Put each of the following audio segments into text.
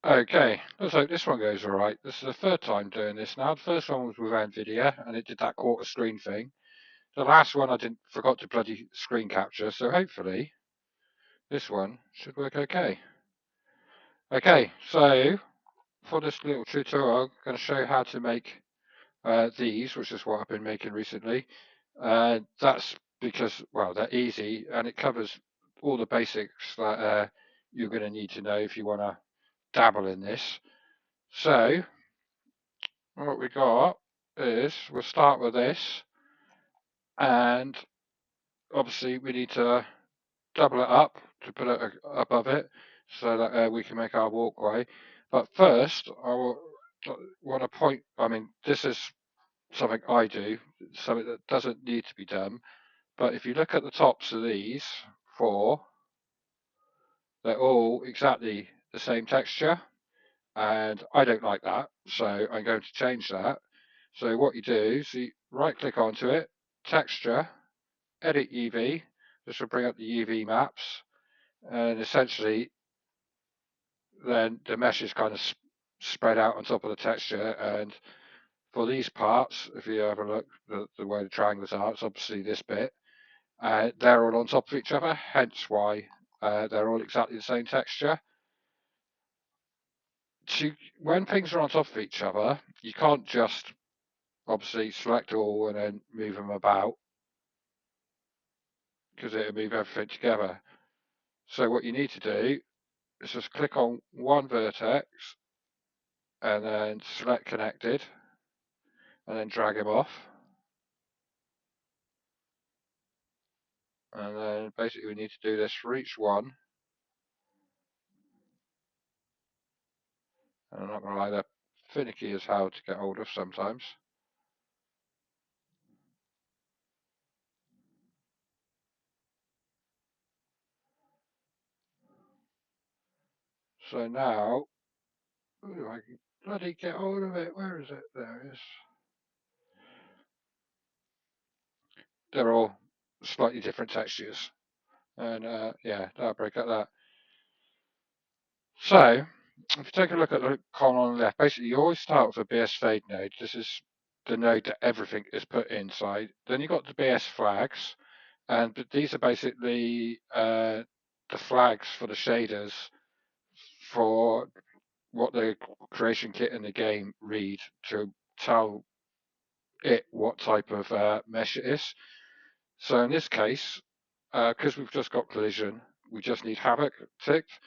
Okay, looks like this one goes all right. This is the third time doing this now. The first one was with NVIDIA, and it did that quarter screen thing. The last one I didn't forgot to bloody screen capture, so hopefully this one should work okay. Okay, so for this little tutorial, I'm going to show you how to make these, which is what I've been making recently. That's because, well, they're easy and it covers all the basics that you're going to need to know if you want to dabble in this. So what we got is we'll start with this, and obviously we need to double it up to put it above it so that we can make our walkway. But first, want to point. I mean, this is something I do, something that doesn't need to be done. But if you look at the tops of these four, they're all exactly the same texture, and I don't like that, so I'm going to change that. So what you do is you right click onto it, texture, edit UV. This will bring up the UV maps, and essentially then the mesh is kind of spread out on top of the texture. And for these parts, if you have a look at the way the triangles are, it's obviously this bit. They're all on top of each other, hence why they're all exactly the same texture. When things are on top of each other, you can't just obviously select all and then move them about, because it'll move everything together. So what you need to do is just click on one vertex and then select connected and then drag him off. And then basically we need to do this for each one. And I'm not going to lie, they're finicky as hell to get hold of sometimes. So now, ooh, I can bloody get hold of it. Where is it? There it is. They're all slightly different textures. And yeah, that'll break up that. So, if you take a look at the column on the left, basically you always start with a BS fade node. This is the node that everything is put inside. Then you've got the BS flags, and these are basically the flags for the shaders for what the creation kit in the game read to tell it what type of mesh it is. So in this case, because we've just got collision, we just need havoc ticked.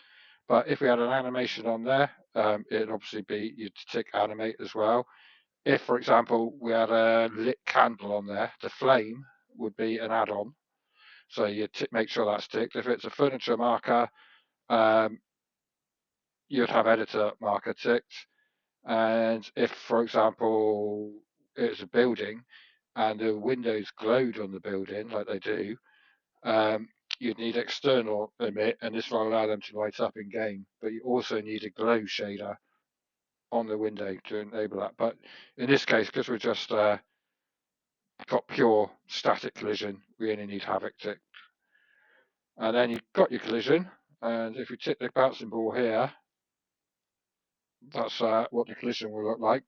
But if we had an animation on there, it'd obviously be you'd tick animate as well. If, for example, we had a lit candle on there, the flame would be an add-on. So you make sure that's ticked. If it's a furniture marker, um, you'd have editor marker ticked. And if, for example, it's a building and the windows glowed on the building like they do, um, you'd need external emit, and this will allow them to light up in game. But you also need a glow shader on the window to enable that. But in this case, because we're just got pure static collision, we only need havoc tick. And then you've got your collision, and if we tick the bouncing ball here, that's what the collision will look like.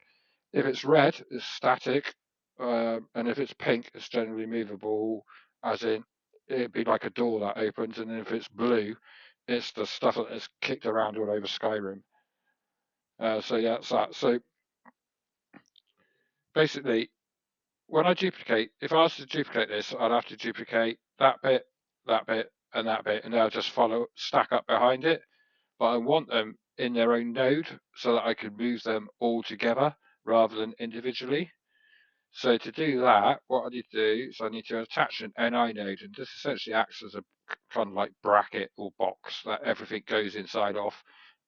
If it's red, it's static, and if it's pink, it's generally movable, as in it'd be like a door that opens, and then if it's blue, it's the stuff that is kicked around all over Skyrim. So yeah, that's that. So basically, when I duplicate, if I was to duplicate this, I'd have to duplicate that bit, and that bit, and they'll just follow, stack up behind it. But I want them in their own node so that I can move them all together rather than individually. So to do that, what I need to do is I need to attach an NI node, and this essentially acts as a kind of like bracket or box that everything goes inside of.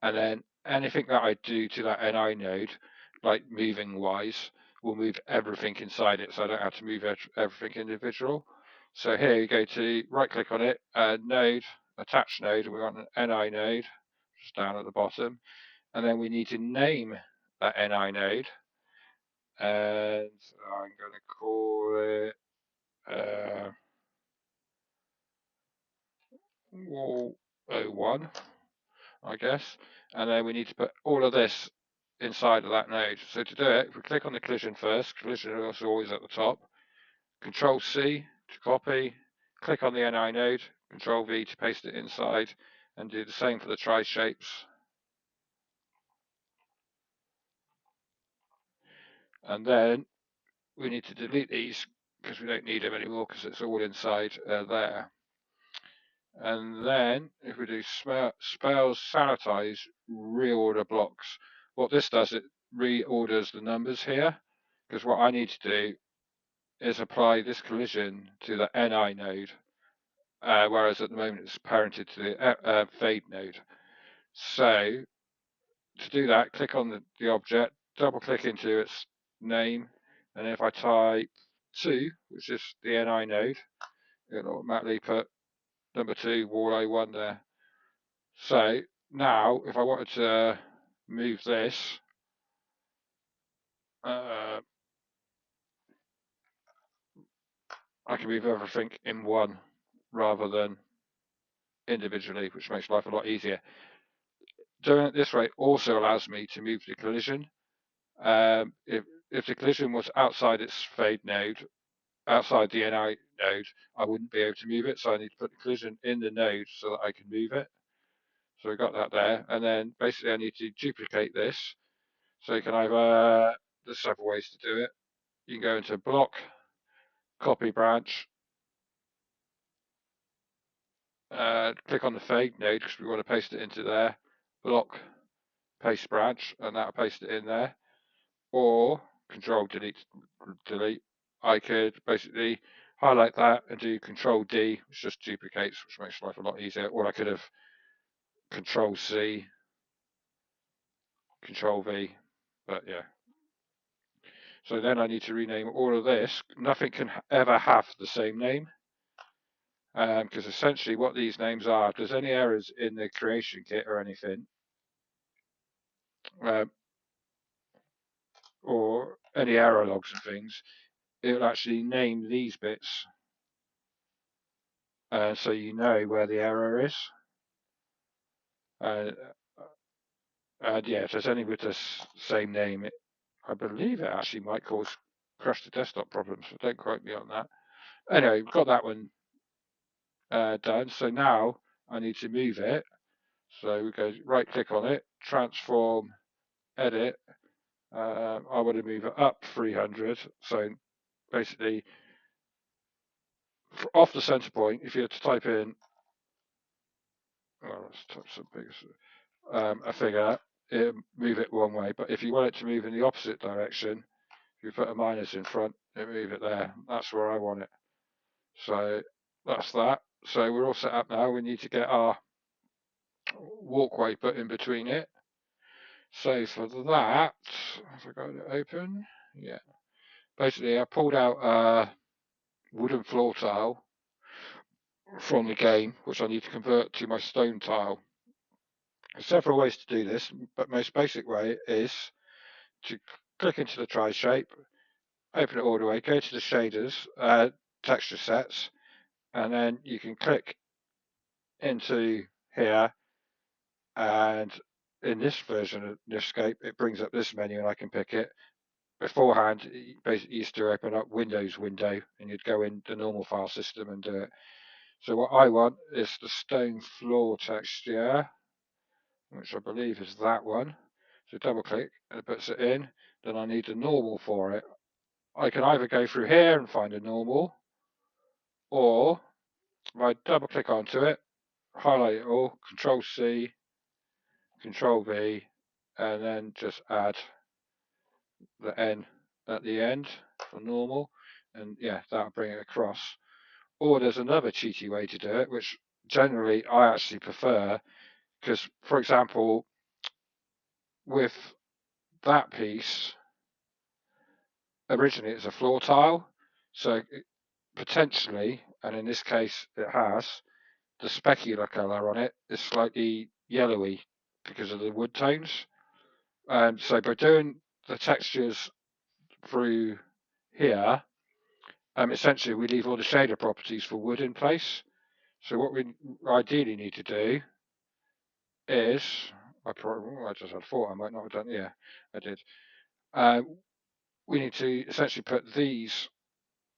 And then anything that I do to that NI node, like moving wise, will move everything inside it, so I don't have to move everything individual. So here you go to right click on it, node, attach node, and we want an NI node, just down at the bottom. And then we need to name that NI node, and I'm going to call it wall 01. I guess. And then we need to put all of this inside of that node. So to do it, if we click on the collision first, collision is always at the top. Control C to copy, click on the NI node, Control V to paste it inside, and do the same for the tri-shapes. And then we need to delete these because we don't need them anymore because it's all inside there. And then if we do spells sanitize reorder blocks, what this does, it reorders the numbers here, because what I need to do is apply this collision to the NI node, whereas at the moment it's parented to the fade node. So to do that, click on the object, double click into its name, and if I type 2, which is the NI node, it'll automatically put number 2, wall O1 there. So now, if I wanted to move this, I can move everything in one rather than individually, which makes life a lot easier. Doing it this way also allows me to move the collision. If the collision was outside its fade node, outside the NI node, I wouldn't be able to move it. So I need to put the collision in the node so that I can move it. So we got that there. And then basically I need to duplicate this. So you can either, there's several ways to do it. You can go into block, copy branch, click on the fade node because we want to paste it into there, block, paste branch, and that'll paste it in there. Or control delete. I could basically highlight that and do control D, which just duplicates, which makes life a lot easier. Or I could have control C, control V, but yeah. So then I need to rename all of this. Nothing can ever have the same name, because essentially what these names are, if there's any errors in the creation kit or anything, or any error logs and things, it will actually name these bits, so you know where the error is. And yeah, if there's any with the same name, I believe it actually might crash the desktop problems. So don't quote me on that. Anyway, we've got that one done. So now I need to move it. So we go right click on it, transform, edit. I want to move it up 300. So basically, off the center point, if you were to type in, well, let's type something, a figure, move it one way. But if you want it to move in the opposite direction, if you put a minus in front, it move it there. That's where I want it. So that's that. So we're all set up now. We need to get our walkway put in between it. So for that, have I got it open? Yeah. Basically, I pulled out a wooden floor tile from the game, which I need to convert to my stone tile. There's several ways to do this, but most basic way is to click into the tri-shape, open it all the way, go to the shaders, texture sets, and then you can click into here, and in this version of NifScope, it brings up this menu and I can pick it. Beforehand, you basically used to open up Windows window and you'd go in the normal file system and do it. So what I want is the stone floor texture, which I believe is that one. So double click and it puts it in. Then I need the normal for it. I can either go through here and find a normal, or if I double click onto it, highlight it all, Control C, Control V, and then just add the N at the end for normal, and yeah, that'll bring it across. Or there's another cheaty way to do it, which generally I actually prefer, because for example, with that piece, originally it's a floor tile, so potentially, and in this case it has, the specular colour on it is slightly yellowy because of the wood tones. So by doing the textures through here, essentially we leave all the shader properties for wood in place. So what we ideally need to do is, I just had 4, I might not have done, yeah, I did. We need to essentially put these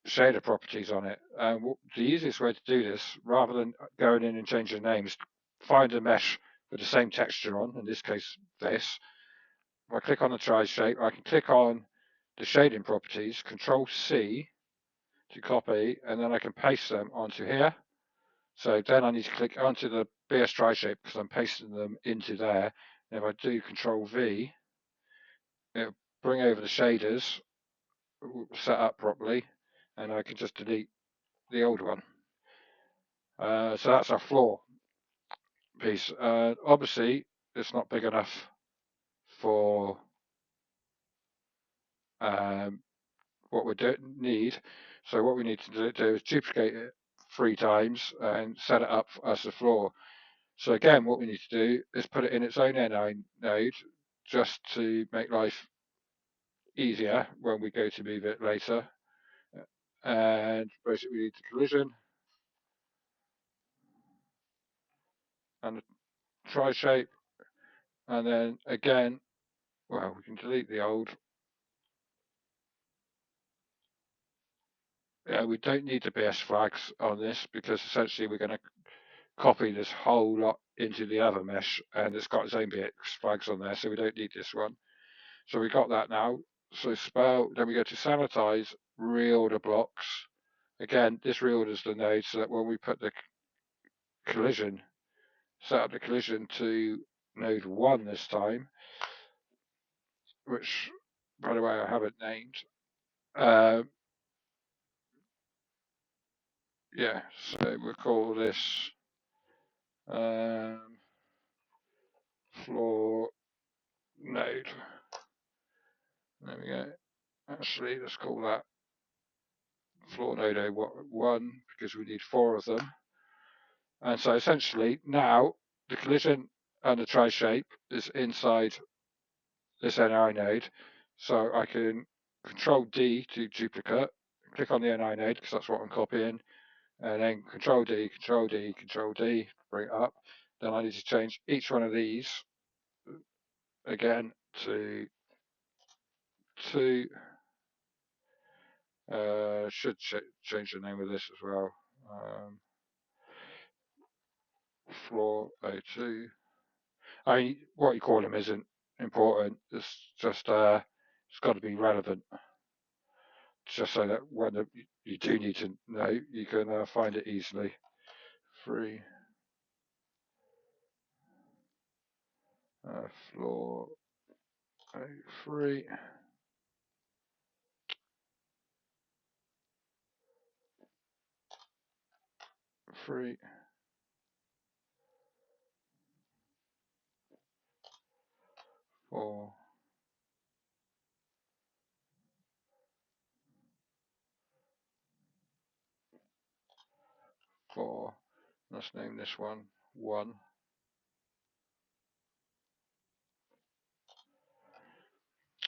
shader properties on it. The easiest way to do this, rather than going in and changing names, find a mesh with the same texture on, in this case this. If I click on the tri-shape, I can click on the shading properties, Control C to copy, and then I can paste them onto here. So then I need to click onto the BS tri-shape because I'm pasting them into there. And if I do Control V, it'll bring over the shaders set up properly, and I can just delete the old one. So that's our floor piece. Obviously, it's not big enough for what we need. So what we need to do is duplicate it 3 times and set it up as the floor. So again, what we need to do is put it in its own NI node just to make life easier when we go to move it later. And basically we need the collision and the tri-shape, and then again, well, we can delete the old. Yeah, we don't need the BS flags on this because essentially we're going to copy this whole lot into the other mesh, and it's got its own BS flags on there, so we don't need this one. So we got that now. So spell, then we go to sanitize, reorder blocks. Again, this reorders the node so that when we put the collision, set up the collision to node 1 this time, which, by the way, I haven't named. Yeah, so we'll call this floor node. There we go. Actually, let's call that floor node 1 because we need 4 of them. And so essentially now the collision and the tri-shape is inside this NI node. So I can Control D to duplicate, click on the NI node because that's what I'm copying, and then Control D, Control D, Control D, bring it up. Then I need to change each one of these again to 2. Should change the name of this as well. Floor 02. I mean, what you call them isn't important. It's just it's got to be relevant, just so that when you do need to know, you can find it easily. 3 floor 03. 3 4 4. Let's name this one 1.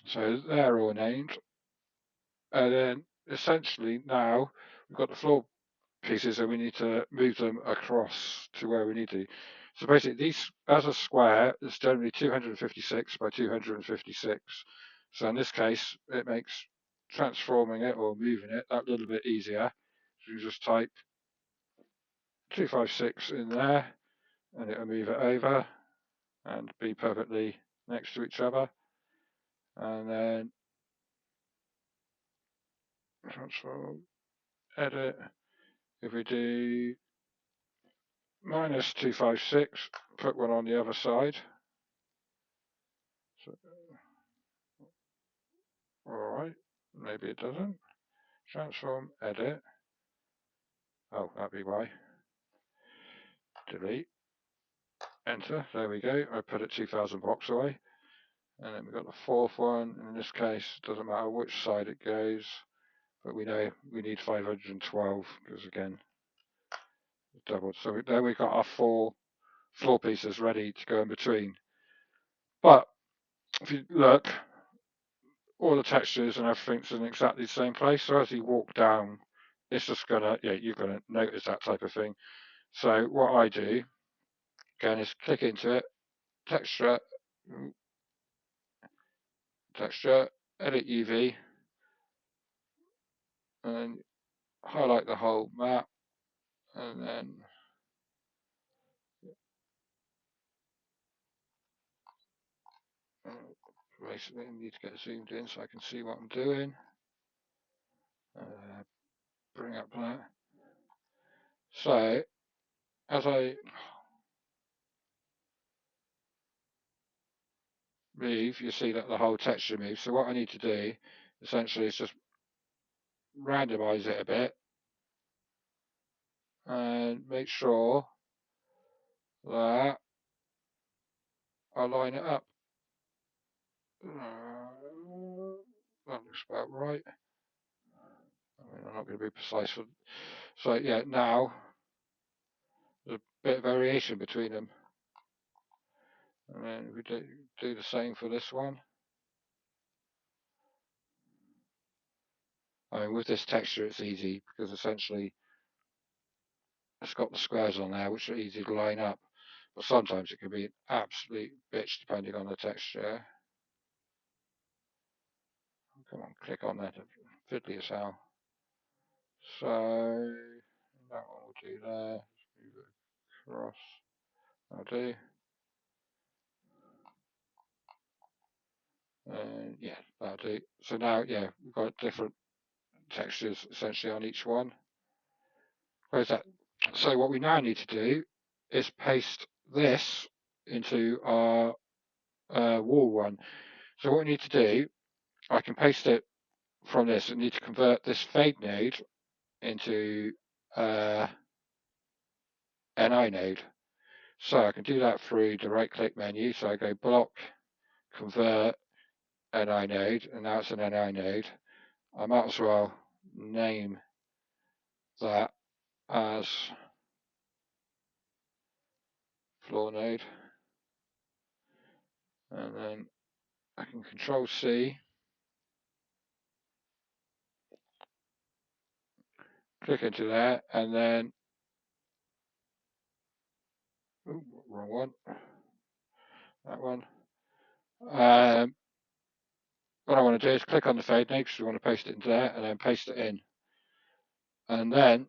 So they're all named, and then essentially now we've got the floor pieces and we need to move them across to where we need to. So basically these, as a square, is generally 256 by 256. So in this case, it makes transforming it or moving it that little bit easier. So you just type 256 in there and it'll move it over and be perfectly next to each other. And then transform, edit. If we do minus 256, put one on the other side. So, alright, maybe it doesn't. Transform, edit. Oh, that'd be why. Delete, enter, there we go. I put it 2000 blocks away. And then we've got the 4th one. In this case, it doesn't matter which side it goes, but we know we need 512 because again, it's doubled. So there we've got our 4 floor pieces ready to go in between. But if you look, all the textures and everything's in exactly the same place. So as you walk down, it's just gonna, yeah, you're gonna notice that type of thing. So what I do again is click into it, texture, edit UV, and highlight the whole map, and then basically I need to get zoomed in so I can see what I'm doing. Bring up that. So as I move, you see that the whole texture moves. So what I need to do essentially is just randomize it a bit and make sure that I line it up. That looks about right. I mean, I'm not going to be precise. So yeah, now there's a bit of variation between them. And then we do the same for this one. I mean, with this texture, it's easy because essentially it's got the squares on there, which are easy to line up. But sometimes it can be an absolute bitch depending on the texture. Come on, click on that. Fiddly as hell. So that one will do there. Move it across. I'll do. Yeah, that'll do. So now, yeah, we've got different textures essentially on each one. Where's that? So what we now need to do is paste this into our wall one. So what we need to do, I can paste it from this. I need to convert this fade node into NI node. So I can do that through the right click menu. So I go block, convert, NI node, and now it's an NI node. I might as well name that as floor node, and then I can control C, click into there, and then wrong one, that one. What I want to do is click on the fade node because we want to paste it into there, and then paste it in. And then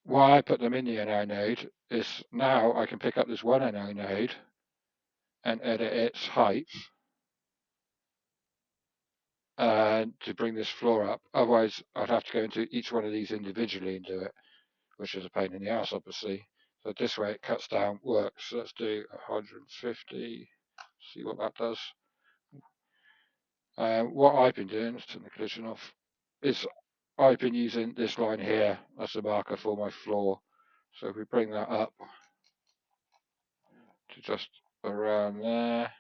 why I put them in the NI node is now I can pick up this one NI node and edit its height to bring this floor up. Otherwise, I'd have to go into each one of these individually and do it, which is a pain in the ass, obviously. So this way it cuts down work. So let's do 150, see what that does. What I've been doing, let's turn the collision off, is I've been using this line here as a marker for my floor. So if we bring that up to just around there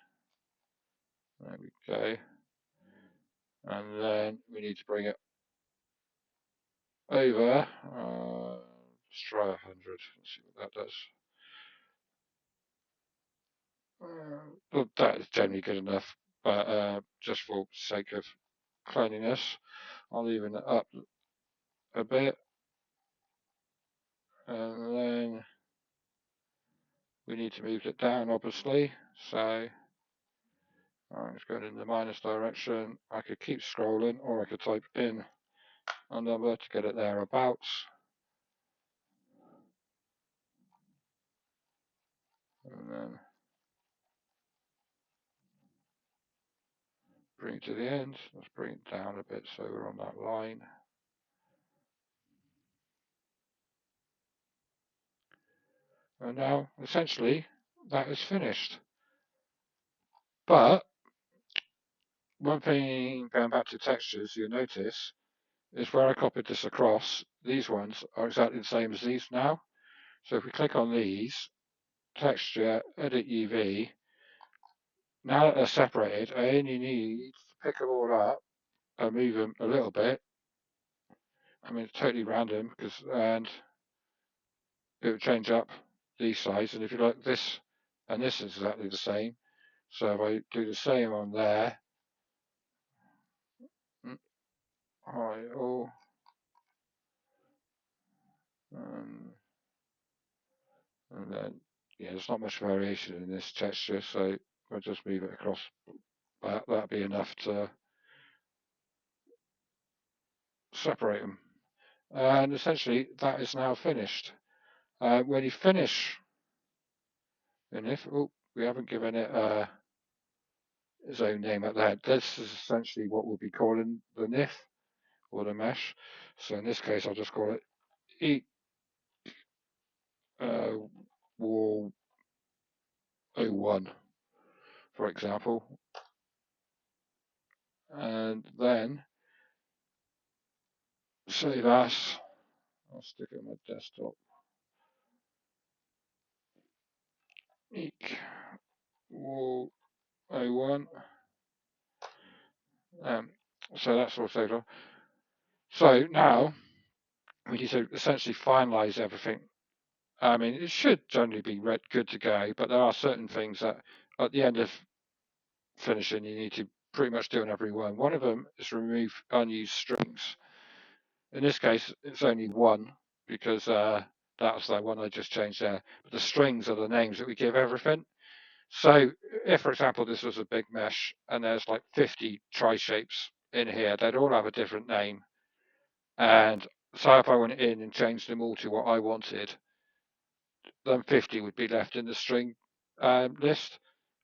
we go. And then we need to bring it over. Let's try 100 and see what that does. Well, that is generally good enough, but just for sake of cleanliness, I'll even it up a bit, and then we need to move it down, obviously. So it's going in the minus direction. I could keep scrolling, or I could type in a number to get it thereabouts. And then bring it to the end. Let's bring it down a bit so we're on that line. And now, essentially, that is finished. But one thing, going back to textures, you'll notice is where I copied this across, these ones are exactly the same as these now. So if we click on these, texture, edit UV, now that they're separated, I only need to pick them all up and move them a little bit. I mean, it's totally random and it would change up these sides. And if you like this and this is exactly the same. So if I do the same on there, all and then yeah, there's not much variation in this texture, so I'll just move it across. That'll be enough to separate them. And essentially, that is now finished. When you finish the NIF, oh, we haven't given it its own name at that. This is essentially what we'll be calling the NIF or the mesh. So in this case, I'll just call it E wall 01, for example. And then save as. I'll stick it on my desktop. Eek wall 01. So that's all saved on. So now we need to essentially finalize everything. I mean, it should generally be good to go, but there are certain things that at the end of finishing you need to pretty much do on every one. One of them is remove unused strings. In this case, it's only one because that's the one I just changed there. But the strings are the names that we give everything. So if, for example, this was a big mesh and there's like 50 tri-shapes in here, they'd all have a different name. And so if I went in and changed them all to what I wanted, then 50 would be left in the string list.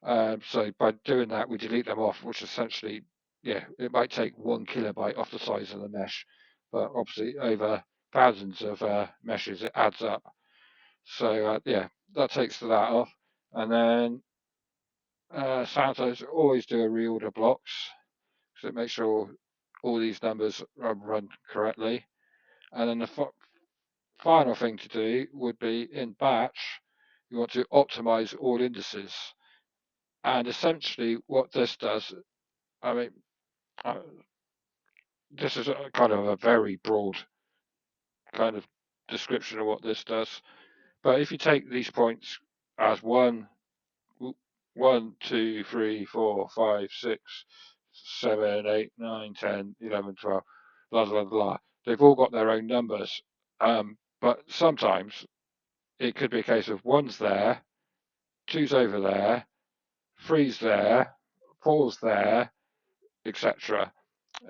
So by doing that, we delete them off, which essentially, yeah, it might take 1 kilobyte off the size of the mesh, but obviously over thousands of meshes, it adds up. So yeah, that takes that off. And then Santos always do a reorder blocks, so it makes sure all these numbers are run correctly. And then the final thing to do would be in batch, you want to optimize all indices. And essentially what this does, I mean, uh, this is a kind of a very broad kind of description of what this does. But if you take these points as 1, 2, 3, 4, 5, 6, 7, 8, 9, 10, 11, 12, blah, blah, blah. They've all got their own numbers. But sometimes it could be a case of one's there, two's over there, three's there, four's there, etc.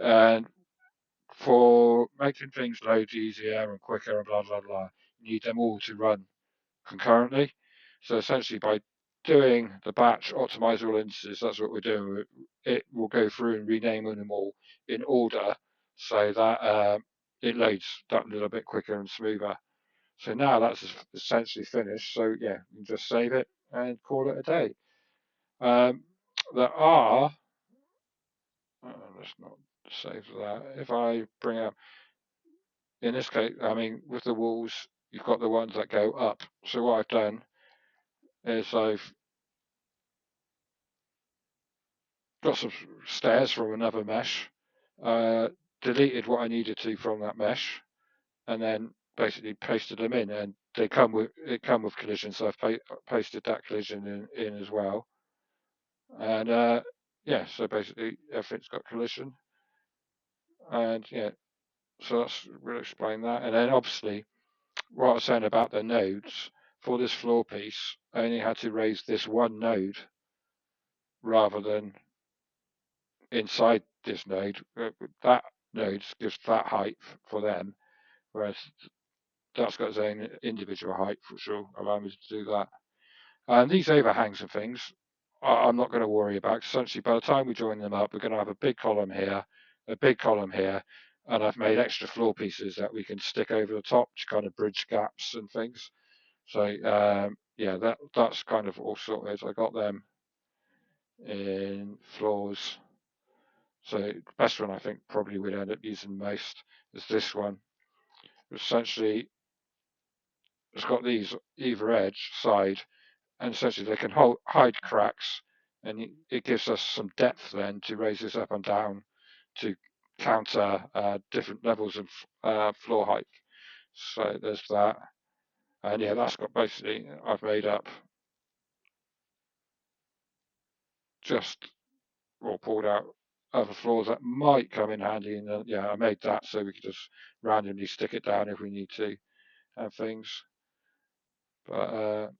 And for making things load easier and quicker and blah, blah, blah, you need them all to run concurrently. So essentially by doing the batch optimize all instances, that's what we're doing. It will go through and rename them all in order so that it loads that little bit quicker and smoother. So now that's essentially finished. So yeah, you can just save it and call it a day. There are, let's not save that. If I bring up, in this case, I mean, with the walls, you've got the ones that go up. So what I've done is I've got some stairs from another mesh, deleted what I needed to from that mesh, and then basically pasted them in. And they come with collision, so I've pasted that collision in as well. And yeah, so basically everything's got collision, and yeah, so that's really explain that. And then obviously what I was saying about the nodes for this floor piece, I only had to raise this one node rather than inside this node. That node gives that height for them, whereas that's got its own individual height, which will allow me to do that. And these overhangs and things, I'm not going to worry about. Essentially, by the time we join them up, we're going to have a big column here, a big column here, and I've made extra floor pieces that we can stick over the top to kind of bridge gaps and things. So yeah, that's kind of all sorted. I got them in floors. So the best one I think probably we'd end up using most is this one. Essentially, it's got these either edge side, and essentially they can hide cracks, and it gives us some depth then to raise this up and down to counter different levels of floor height. So there's that. And yeah, that's got basically, I've made up just, or pulled out other floors that might come in handy. And yeah, I made that so we could just randomly stick it down if we need to and things. But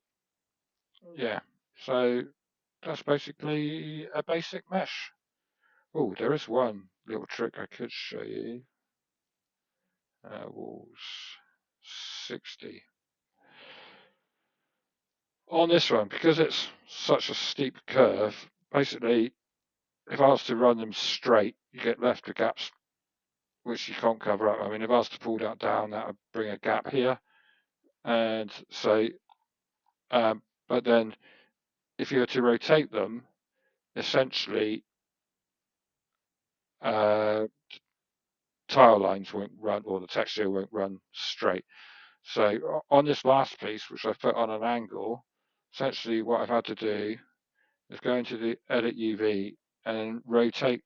yeah, so that's basically a basic mesh. Oh, there is one little trick I could show you. Walls 60. On this one, because it's such a steep curve, basically, if I was to run them straight, you get left with gaps which you can't cover up. I mean, if I was to pull that down, that would bring a gap here. And so, but then if you were to rotate them, essentially, uh, tile lines won't run, or the texture won't run straight. So on this last piece, which I've put on an angle, essentially what I've had to do is go into the edit UV and rotate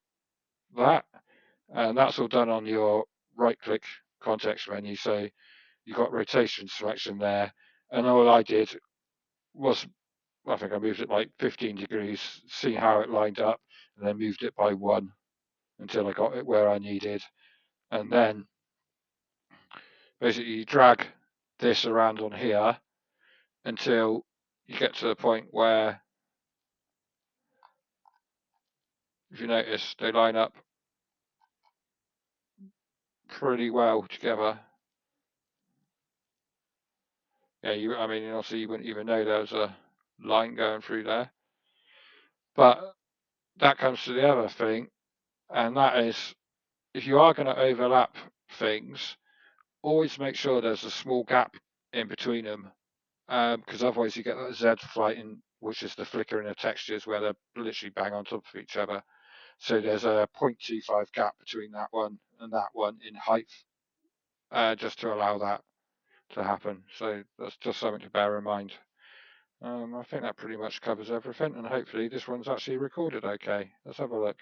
that. And that's all done on your right click context menu. So you've got rotation selection there. And all I did was, I think I moved it like 15 degrees, see how it lined up, and then moved it by 1 until I got it where I needed. And then basically you drag this around on here until you get to the point where, if you notice, they line up pretty well together. Yeah, I mean, obviously you wouldn't even know there was a line going through there. But that comes to the other thing, and that is, if you are going to overlap things, always make sure there's a small gap in between them, because otherwise you get that Z flighting, which is the flickering of textures where they're literally bang on top of each other. So there's a 0.25 gap between that one and that one in height, just to allow that to happen. So that's just something to bear in mind. I think that pretty much covers everything, and hopefully this one's actually recorded okay. Let's have a look.